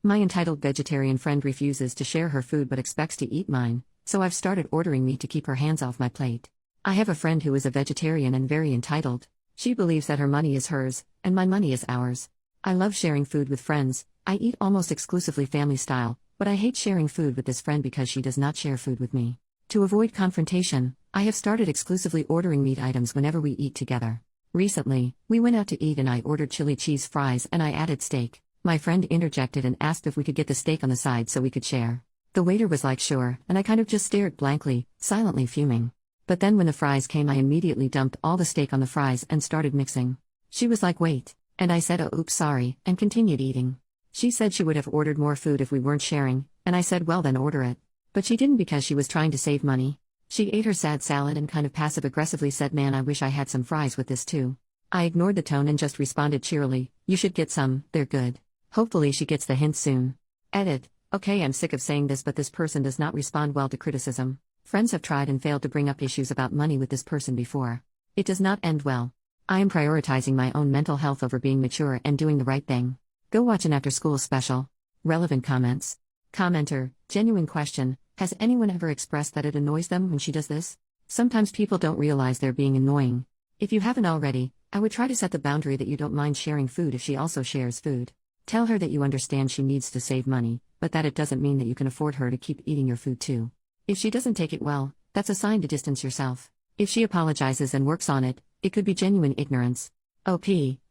My entitled vegetarian friend refuses to share her food but expects to eat mine, so I've started ordering meat to keep her hands off my plate. I have a friend who is a vegetarian and very entitled. She believes that her money is hers, and my money is ours. I love sharing food with friends. I eat almost exclusively family style, but I hate sharing food with this friend because she does not share food with me. To avoid confrontation, I have started exclusively ordering meat items whenever we eat together. Recently, we went out to eat and I ordered chili cheese fries and I added steak. My friend interjected and asked if we could get the steak on the side so we could share. The waiter was like sure, and I kind of just stared blankly, silently fuming. But then when the fries came I immediately dumped all the steak on the fries and started mixing. She was like wait, and I said oh oops sorry, and continued eating. She said she would have ordered more food if we weren't sharing, and I said well then order it. But she didn't because she was trying to save money. She ate her sad salad and kind of passive-aggressively said man I wish I had some fries with this too. I ignored the tone and just responded cheerily, you should get some, they're good. Hopefully she gets the hint soon. Edit. Okay, I'm sick of saying this but this person does not respond well to criticism. Friends have tried and failed to bring up issues about money with this person before. It does not end well. I am prioritizing my own mental health over being mature and doing the right thing. Go watch an after-school special. Relevant comments. Commenter, genuine question, has anyone ever expressed that it annoys them when she does this? Sometimes people don't realize they're being annoying. If you haven't already, I would try to set the boundary that you don't mind sharing food if she also shares food. Tell her that you understand she needs to save money, but that it doesn't mean that you can afford her to keep eating your food too. If she doesn't take it well, that's a sign to distance yourself. If she apologizes and works on it, it could be genuine ignorance. OP,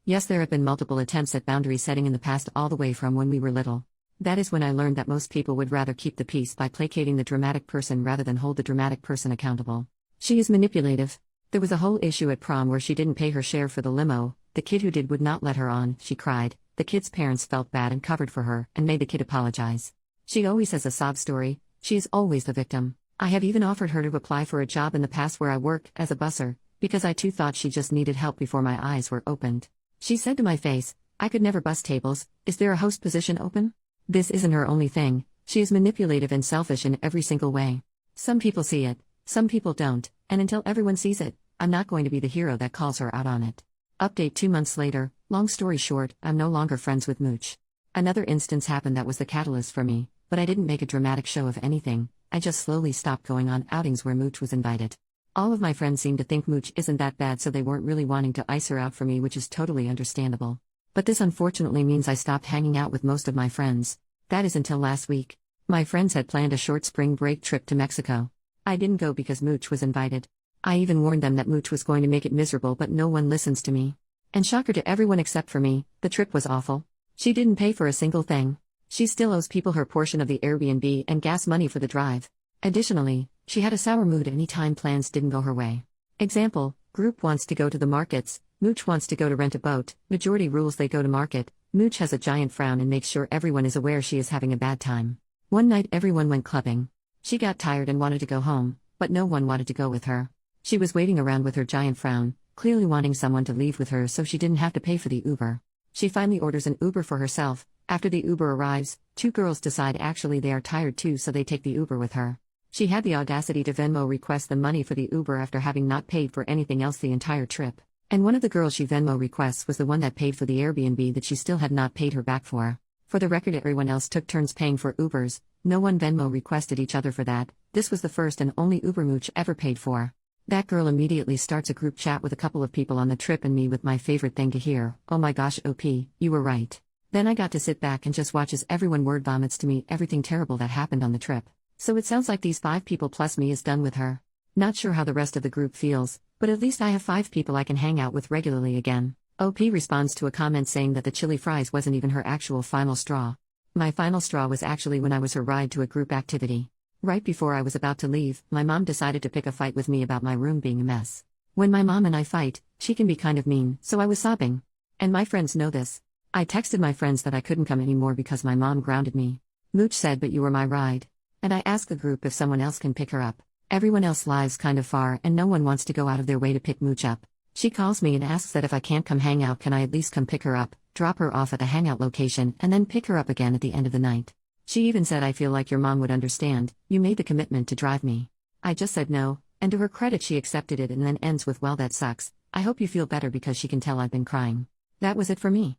yes there have been multiple attempts at boundary setting in the past all the way from when we were little. That is when I learned that most people would rather keep the peace by placating the dramatic person rather than hold the dramatic person accountable. She is manipulative. There was a whole issue at prom where she didn't pay her share for the limo, the kid who did would not let her on, she cried, the kid's parents felt bad and covered for her and made the kid apologize. She always has a sob story, she is always the victim. I have even offered her to apply for a job in the past where I worked as a busser, because I too thought she just needed help before my eyes were opened. She said to my face, I could never bus tables, is there a host position open? This isn't her only thing, she is manipulative and selfish in every single way. Some people see it, some people don't, and until everyone sees it, I'm not going to be the hero that calls her out on it. Update 2 months later, long story short, I'm no longer friends with Mooch. Another instance happened that was the catalyst for me, but I didn't make a dramatic show of anything, I just slowly stopped going on outings where Mooch was invited. All of my friends seemed to think Mooch isn't that bad so they weren't really wanting to ice her out for me which is totally understandable. But this unfortunately means I stopped hanging out with most of my friends. That is until last week. My friends had planned a short spring break trip to Mexico. I didn't go because Mooch was invited. I even warned them that Mooch was going to make it miserable but no one listens to me. And shocker to everyone except for me, the trip was awful. She didn't pay for a single thing. She still owes people her portion of the Airbnb and gas money for the drive. Additionally, she had a sour mood any time plans didn't go her way. Example, group wants to go to the markets, Mooch wants to go to rent a boat, majority rules they go to market, Mooch has a giant frown and makes sure everyone is aware she is having a bad time. One night everyone went clubbing. She got tired and wanted to go home, but no one wanted to go with her. She was waiting around with her giant frown, clearly wanting someone to leave with her so she didn't have to pay for the Uber. She finally orders an Uber for herself. After the Uber arrives, 2 girls decide actually they are tired too so they take the Uber with her. She had the audacity to Venmo request the money for the Uber after having not paid for anything else the entire trip. And one of the girls she Venmo requests was the one that paid for the Airbnb that she still had not paid her back for. For the record, everyone else took turns paying for Ubers, no one Venmo requested each other for that. This was the first and only Uber Mooch ever paid for. That girl immediately starts a group chat with a couple of people on the trip and me with my favorite thing to hear, oh my gosh OP, you were right. Then I got to sit back and just watch as everyone word vomits to me everything terrible that happened on the trip. So it sounds like these 5 people plus me is done with her. Not sure how the rest of the group feels, but at least I have 5 people I can hang out with regularly again. OP responds to a comment saying that the chili fries wasn't even her actual final straw. My final straw was actually when I was her ride to a group activity. Right before I was about to leave, my mom decided to pick a fight with me about my room being a mess. When my mom and I fight, she can be kind of mean, so I was sobbing. And my friends know this. I texted my friends that I couldn't come anymore because my mom grounded me. Mooch said but you were my ride. And I asked the group if someone else can pick her up. Everyone else lives kind of far and no one wants to go out of their way to pick Mooch up. She calls me and asks that if I can't come hang out can I at least come pick her up, drop her off at the hangout location and then pick her up again at the end of the night. She even said I feel like your mom would understand, you made the commitment to drive me. I just said no, and to her credit she accepted it and then ends with well that sucks, I hope you feel better because she can tell I've been crying. That was it for me.